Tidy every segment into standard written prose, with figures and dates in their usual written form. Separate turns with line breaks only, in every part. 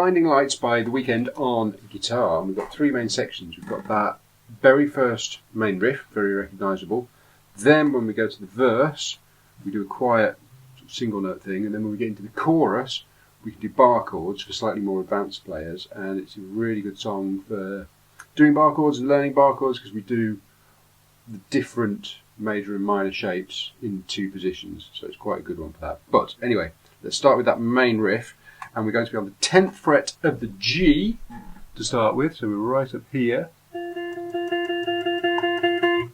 Blinding Lights by The Weeknd on guitar. And we've got three main sections. We've got that very first main riff, very recognisable. Then when we go to the verse, we do a quiet sort of single note thing, and then when we get into the chorus, we can do bar chords for slightly more advanced players, and it's a really good song for doing bar chords and learning bar chords, because we do the different major and minor shapes in two positions, so it's quite a good one for that. But anyway, let's start with that main riff, and we're going to be on the 10th fret of the G to start with, so we're right up here.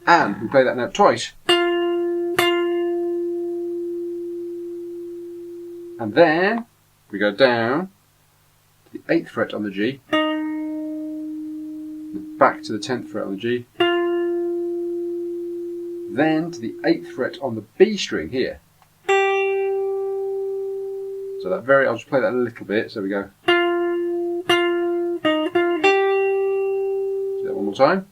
And we play that note twice. And then we go down to the 8th fret on the G, back to the 10th fret on the G, then to the 8th fret on the B string here. So that I'll just play that a little bit, so we go. Do that one more time.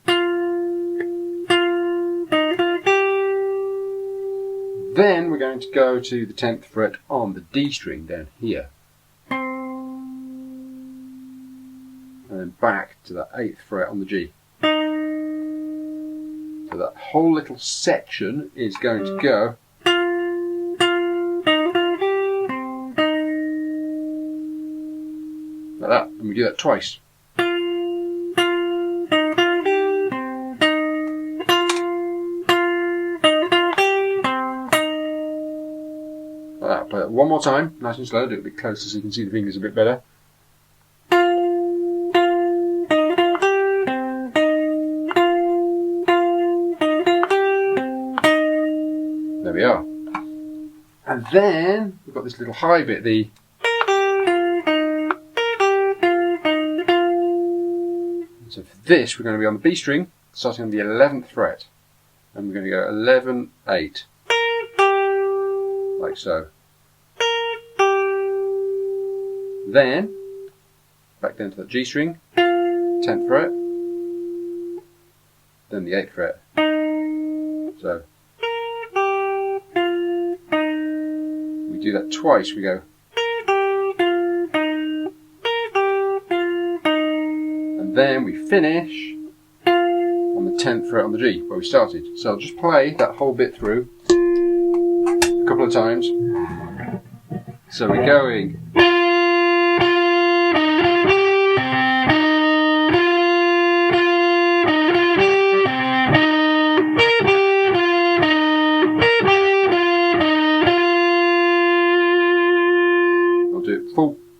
Then we're going to go to the 10th fret on the D string down here. And then back to the 8th fret on the G. So that whole little section is going to go like that, and we do that twice. Play that one more time, nice and slow, do it a bit closer so you can see the fingers a bit better. There we are. And then we've got this little high bit, so for this we're going to be on the B string, starting on the 11th fret. And we're going to go 11, 8. Like so. Then, back down to that G string, 10th fret, then the 8th fret. So, we do that twice, we go. And then we finish on the 10th fret on the G, where we started. So I'll just play that whole bit through a couple of times. So we're going.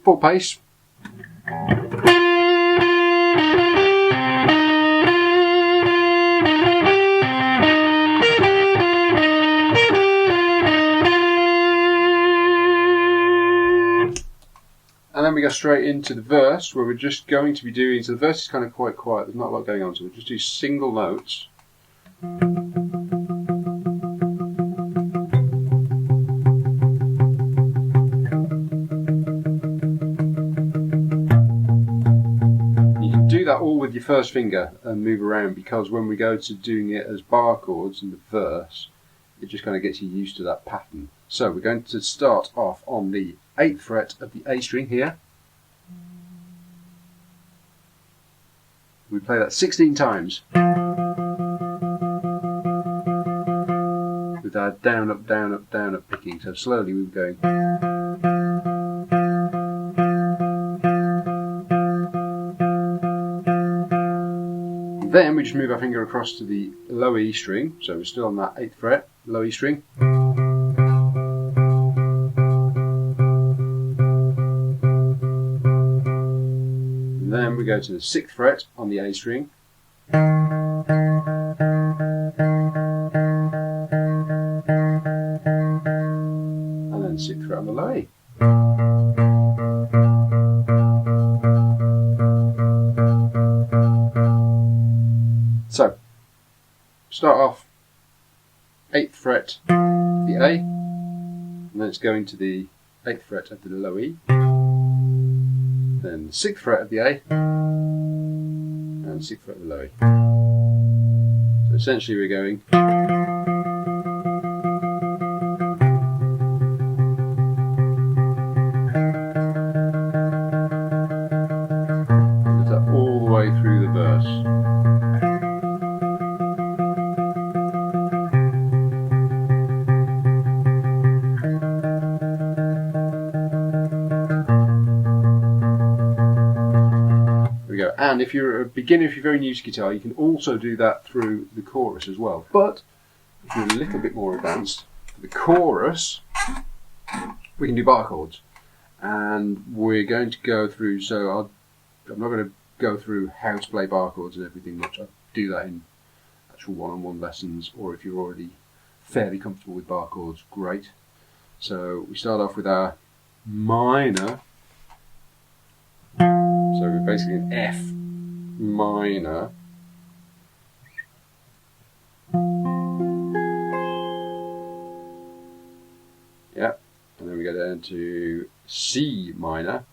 Full pace. And then we go straight into the verse, where we're just going to be doing, so the verse is kind of quite quiet, there's not a lot going on, so we'll just do single notes. Do that all with your first finger and move around, because when we go to doing it as bar chords in the verse, it just kind of gets you used to that pattern. So we're going to start off on the 8th fret of the A string here. We play that 16 times with our down, up, down, up, down, up picking. So slowly we're going. Then we just move our finger across to the low E string, so we're still on that 8th fret, low E string. And then we go to the 6th fret on the A string. And then 6th fret on the low E. So, start off 8th fret of the A, and then it's going to the 8th fret of the low E, then the 6th fret of the A, and 6th fret of the low E. So essentially we're going. the verse. There we go. And if you're a beginner, if you're very new to guitar, you can also do that through the chorus as well. But if you're a little bit more advanced, for the chorus, we can do bar chords. And we're going to go through, so I'm not going to go through how to play bar chords and everything much. I'll do that in actual one-on-one lessons, or if you're already fairly comfortable with bar chords, great. So we start off with our minor. So we're basically an F minor. Yeah, and then we go down to C minor.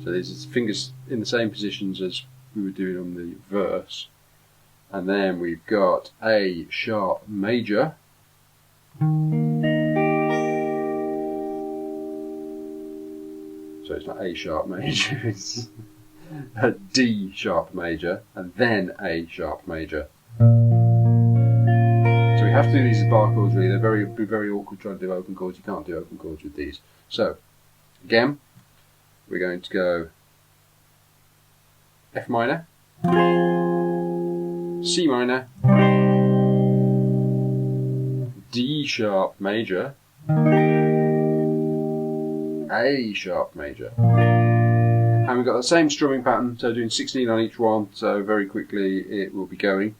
So these are fingers in the same positions as we were doing on the verse. And then we've got A sharp major. So it's not A sharp major, it's a D sharp major, and then A sharp major. So we have to do these as bar chords really. They're very awkward trying to do open chords. You can't do open chords with these. So again, we're going to go F minor, C minor, D sharp major, A sharp major. And we've got the same strumming pattern, so doing 16 on each one, so very quickly it will be going.